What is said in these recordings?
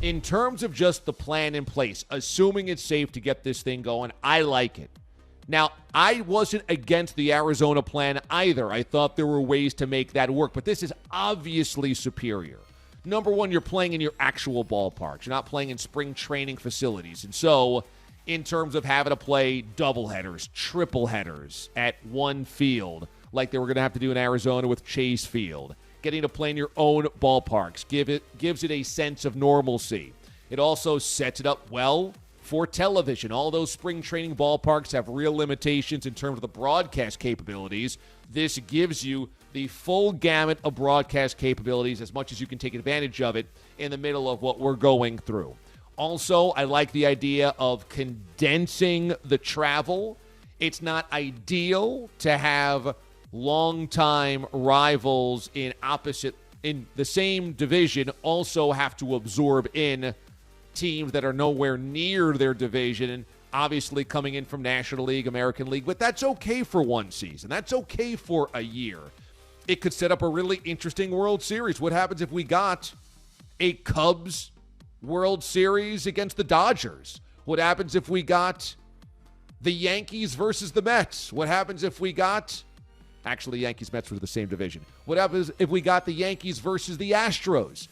In terms of just the plan in place, assuming it's safe to get this thing going, I like it. Now, I wasn't against the Arizona plan either. I thought there were ways to make that work, but this is obviously superior. Number one, you're playing in your actual ballparks. You're not playing in spring training facilities. And so, in terms of having to play doubleheaders, triple headers at one field, like they were going to have to do in Arizona with Chase Field, getting to play in your own ballparks gives it a sense of normalcy. It also sets it up well for television. All those spring training ballparks have real limitations in terms of the broadcast capabilities. This gives you the full gamut of broadcast capabilities as much as you can take advantage of it in the middle of what we're going through. Also, I like the idea of condensing the travel. It's not ideal to have longtime rivals in the same division also have to absorb in teams that are nowhere near their division, and obviously coming in from National League, American League, but that's okay for one season. That's okay for a year. It could set up a really interesting World Series. What happens if we got a Cubs World Series against the Dodgers? What happens if we got the Yankees versus the Mets? What happens if we got... Actually, Yankees-Mets were the same division. What happens if we got the Yankees versus the Astros?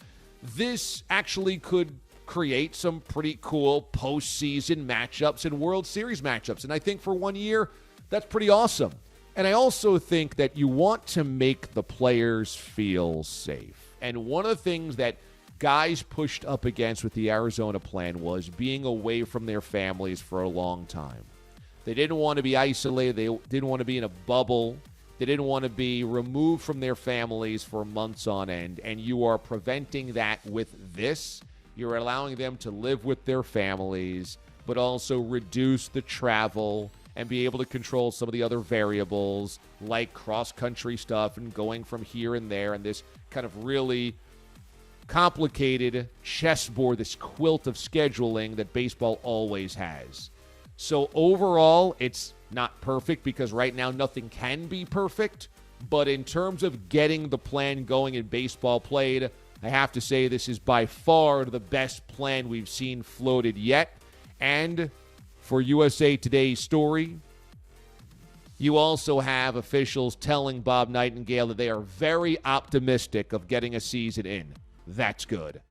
This actually could create some pretty cool postseason matchups and World Series matchups. And I think for 1 year, that's pretty awesome. And I also think that you want to make the players feel safe. And one of the things that guys pushed up against with the Arizona plan was being away from their families for a long time. They didn't want to be isolated. They didn't want to be in a bubble. They didn't want to be removed from their families for months on end, and you are preventing that with this. You're allowing them to live with their families, but also reduce the travel and be able to control some of the other variables like cross-country stuff and going from here and there, and this kind of really complicated chessboard, this quilt of scheduling that baseball always has. So overall, it's not perfect because right now nothing can be perfect. But in terms of getting the plan going in baseball played, I have to say this is by far the best plan we've seen floated yet. And for USA Today's story, you also have officials telling Bob Nightingale that they are very optimistic of getting a season in. That's good.